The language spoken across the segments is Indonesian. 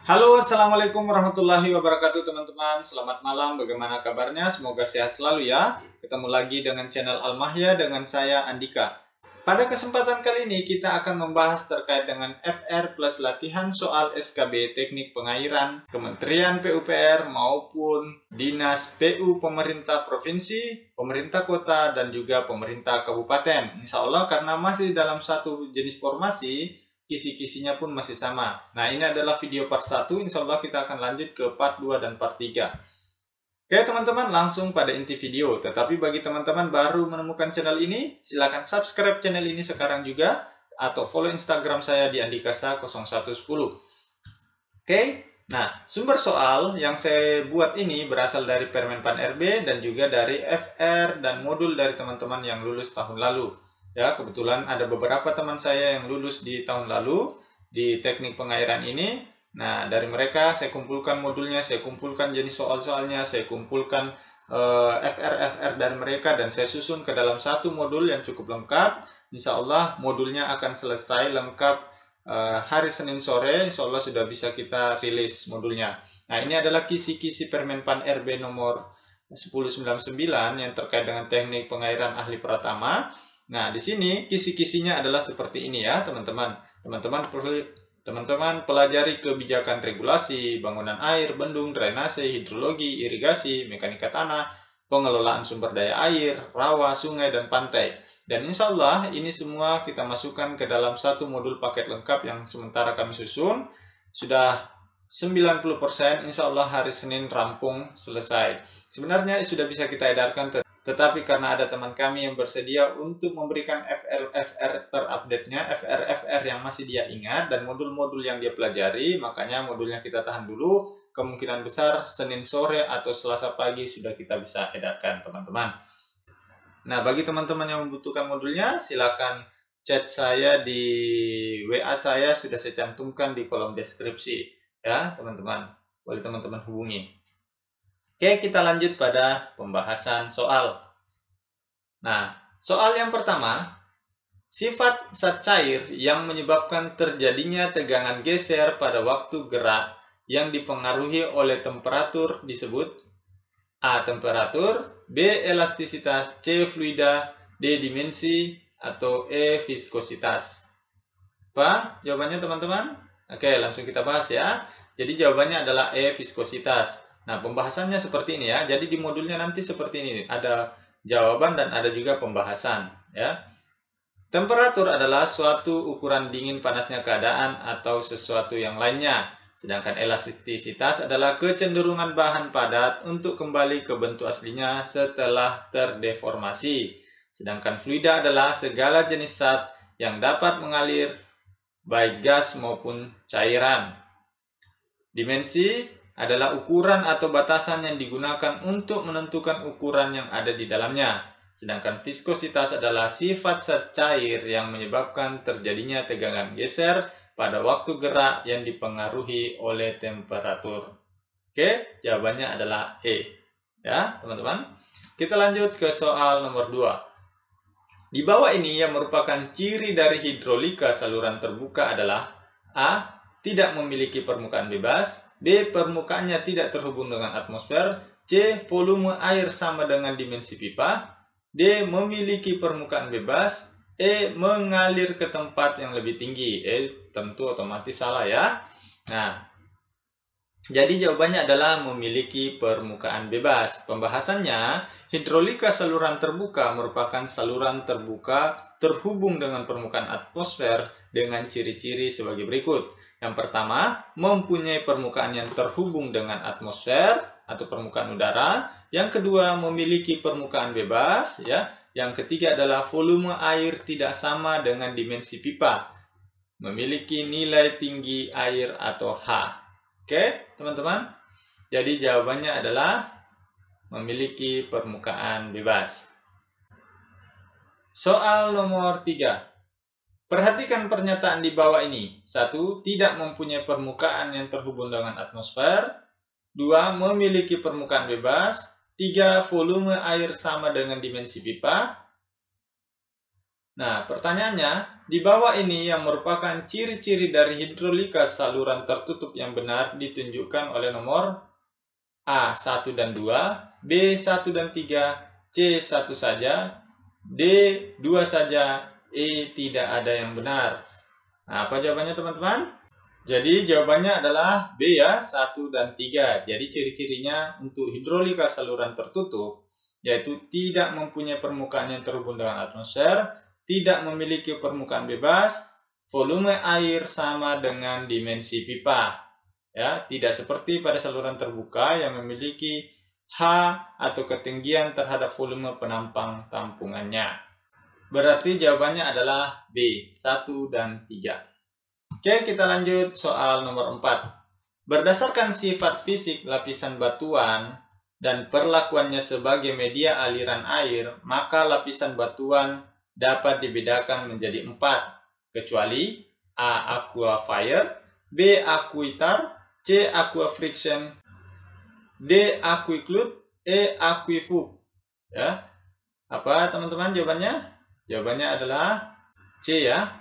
Halo, assalamualaikum warahmatullahi wabarakatuh teman-teman. Selamat malam, bagaimana kabarnya? Semoga sehat selalu ya. Ketemu lagi dengan channel Al-Mahya dengan saya Andika. Pada kesempatan kali ini kita akan membahas terkait dengan FR plus latihan soal SKB Teknik Pengairan Kementerian PUPR maupun Dinas PU Pemerintah Provinsi, Pemerintah Kota, dan juga Pemerintah Kabupaten. Insya Allah karena masih dalam satu jenis formasi, kisi-kisinya pun masih sama. Nah, ini adalah video part 1, insya Allah kita akan lanjut ke part 2 dan part 3. Oke teman-teman, langsung pada inti video. Tetapi bagi teman-teman baru menemukan channel ini, silakan subscribe channel ini sekarang juga, atau follow Instagram saya di andikasa0110. Oke, nah sumber soal yang saya buat ini berasal dari Permenpan RB dan juga dari FR dan modul dari teman-teman yang lulus tahun lalu. Ya, kebetulan ada beberapa teman saya yang lulus di tahun lalu di teknik pengairan ini. Nah, dari mereka saya kumpulkan modulnya, saya kumpulkan jenis soal-soalnya, saya kumpulkan FR dari mereka, dan saya susun ke dalam satu modul yang cukup lengkap. Insya Allah modulnya akan selesai lengkap hari Senin sore. Insya Allah sudah bisa kita rilis modulnya. Nah, ini adalah kisi-kisi Permenpan RB nomor 1099 yang terkait dengan teknik pengairan ahli pratama. Nah, di sini kisi-kisinya adalah seperti ini ya, teman-teman. Teman-teman pelajari kebijakan regulasi, bangunan air, bendung, drainase, hidrologi, irigasi, mekanika tanah, pengelolaan sumber daya air, rawa, sungai, dan pantai. Dan insya Allah ini semua kita masukkan ke dalam satu modul paket lengkap yang sementara kami susun. Sudah 90%, insya Allah hari Senin rampung selesai. Sebenarnya sudah bisa kita edarkan, tetapi karena ada teman kami yang bersedia untuk memberikan FR terupdate-nya, FR yang masih dia ingat, dan modul-modul yang dia pelajari, makanya modulnya kita tahan dulu. Kemungkinan besar Senin sore atau Selasa pagi sudah kita bisa edarkan, teman-teman. Nah, bagi teman-teman yang membutuhkan modulnya, silakan chat saya di WA saya, sudah saya cantumkan di kolom deskripsi. Ya, teman-teman. Boleh teman-teman hubungi. Oke, kita lanjut pada pembahasan soal. Nah, soal yang pertama, sifat zat cair yang menyebabkan terjadinya tegangan geser pada waktu gerak yang dipengaruhi oleh temperatur disebut A. Temperatur, B. Elastisitas, C. Fluida, D. Dimensi, atau E. Viskositas. Apa jawabannya teman-teman? Oke, langsung kita bahas ya. Jadi jawabannya adalah E. Viskositas. Nah, pembahasannya seperti ini ya. Jadi di modulnya nanti seperti ini. Ada jawaban dan ada juga pembahasan ya. Temperatur adalah suatu ukuran dingin panasnya keadaan atau sesuatu yang lainnya. Sedangkan elastisitas adalah kecenderungan bahan padat untuk kembali ke bentuk aslinya setelah terdeformasi. Sedangkan fluida adalah segala jenis zat yang dapat mengalir baik gas maupun cairan. Dimensi adalah ukuran atau batasan yang digunakan untuk menentukan ukuran yang ada di dalamnya. Sedangkan viskositas adalah sifat zat cair yang menyebabkan terjadinya tegangan geser pada waktu gerak yang dipengaruhi oleh temperatur. Oke, jawabannya adalah E. Ya, teman-teman. Kita lanjut ke soal nomor 2. Di bawah ini yang merupakan ciri dari hidrolika saluran terbuka adalah A. Tidak memiliki permukaan bebas, B. Permukaannya tidak terhubung dengan atmosfer, C. Volume air sama dengan dimensi pipa, D. Memiliki permukaan bebas, E. Mengalir ke tempat yang lebih tinggi. Tentu otomatis salah ya. Nah, jadi jawabannya adalah memiliki permukaan bebas. Pembahasannya, hidrolika saluran terbuka merupakan saluran terbuka terhubung dengan permukaan atmosfer dengan ciri-ciri sebagai berikut. Yang pertama, mempunyai permukaan yang terhubung dengan atmosfer atau permukaan udara. Yang kedua, memiliki permukaan bebas. Ya. Yang ketiga adalah volume air tidak sama dengan dimensi pipa. Memiliki nilai tinggi air atau H. Oke, teman-teman. Jadi jawabannya adalah memiliki permukaan bebas. Soal nomor 3. Perhatikan pernyataan di bawah ini. 1. Tidak mempunyai permukaan yang terhubung dengan atmosfer. 2. Memiliki permukaan bebas. 3. Volume air sama dengan dimensi pipa. Nah, pertanyaannya, di bawah ini yang merupakan ciri-ciri dari hidrolika saluran tertutup yang benar ditunjukkan oleh nomor A. 1 dan 2, B. 1 dan 3, C. 1 saja, D. 2 saja, E. Tidak ada yang benar. Nah, apa jawabannya teman-teman? Jadi jawabannya adalah B ya, 1 dan 3. Jadi ciri-cirinya untuk hidrolika saluran tertutup, yaitu tidak mempunyai permukaan yang terhubung dengan atmosfer, tidak memiliki permukaan bebas, volume air sama dengan dimensi pipa. Ya, tidak seperti pada saluran terbuka yang memiliki H atau ketinggian terhadap volume penampang tampungannya. Berarti jawabannya adalah B, 1 dan 3. Oke, kita lanjut soal nomor 4. Berdasarkan sifat fisik lapisan batuan dan perlakuannya sebagai media aliran air, maka lapisan batuan dapat dibedakan menjadi 4, kecuali A. Aquifer, B. Aquitar, C. Aquafriction, D. Aquiclude, E. Aquifug. Ya, apa teman-teman jawabannya? Jawabannya adalah C ya.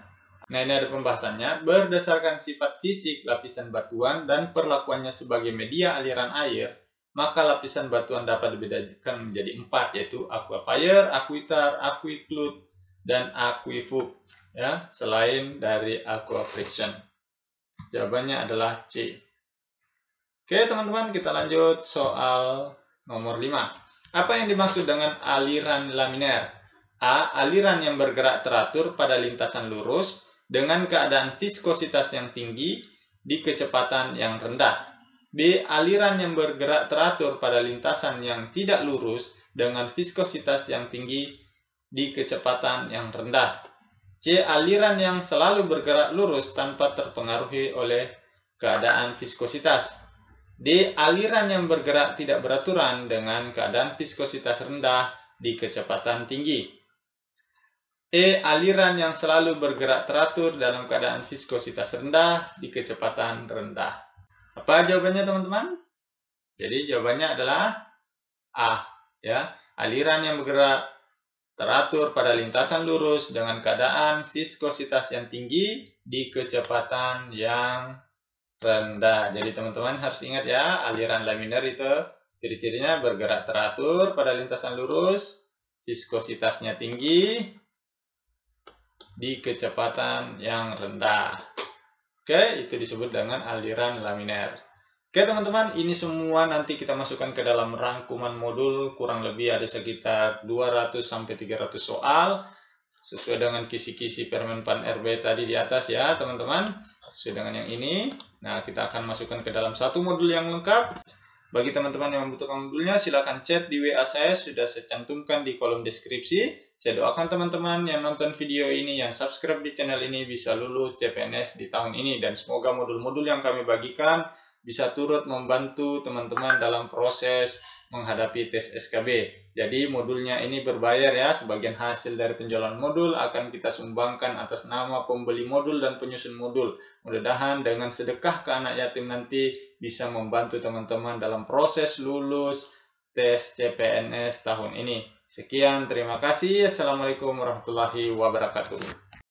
Nah, ini ada pembahasannya. Berdasarkan sifat fisik lapisan batuan dan perlakuannya sebagai media aliran air, maka lapisan batuan dapat dibedakan menjadi 4, yaitu Aquifer, Aquitar, Aquiclude, dan Aquifug, ya, selain dari Aquafriction. Jawabannya adalah C. Oke teman-teman, kita lanjut soal nomor 5. Apa yang dimaksud dengan aliran laminer? A. Aliran yang bergerak teratur pada lintasan lurus dengan keadaan viskositas yang tinggi di kecepatan yang rendah. B. Aliran yang bergerak teratur pada lintasan yang tidak lurus dengan viskositas yang tinggi di kecepatan yang rendah. C. Aliran yang selalu bergerak lurus tanpa terpengaruhi oleh keadaan viskositas. D. Aliran yang bergerak tidak beraturan dengan keadaan viskositas rendah di kecepatan tinggi. E. Aliran yang selalu bergerak teratur dalam keadaan viskositas rendah di kecepatan rendah. Apa jawabannya teman-teman? Jadi jawabannya adalah A ya. Aliran yang bergerak teratur pada lintasan lurus dengan keadaan viskositas yang tinggi di kecepatan yang rendah. Jadi teman-teman harus ingat ya, aliran laminer itu ciri-cirinya bergerak teratur pada lintasan lurus, viskositasnya tinggi di kecepatan yang rendah. Oke, itu disebut dengan aliran laminer. Oke teman-teman, ini semua nanti kita masukkan ke dalam rangkuman modul, kurang lebih ada sekitar 200-300 soal sesuai dengan kisi-kisi Permenpan RB tadi di atas ya teman-teman, sesuai dengan yang ini. Nah, kita akan masukkan ke dalam satu modul yang lengkap. Bagi teman-teman yang membutuhkan modulnya, silakan chat di WA saya, sudah saya cantumkan di kolom deskripsi. Saya doakan teman-teman yang nonton video ini, yang subscribe di channel ini bisa lulus CPNS di tahun ini, dan semoga modul-modul yang kami bagikan bisa turut membantu teman-teman dalam proses menghadapi tes SKB. Jadi modulnya ini berbayar ya, sebagian hasil dari penjualan modul akan kita sumbangkan atas nama pembeli modul dan penyusun modul. Mudah-mudahan dengan sedekah ke anak yatim nanti bisa membantu teman-teman dalam proses lulus tes CPNS tahun ini. Sekian, terima kasih. Assalamualaikum warahmatullahi wabarakatuh.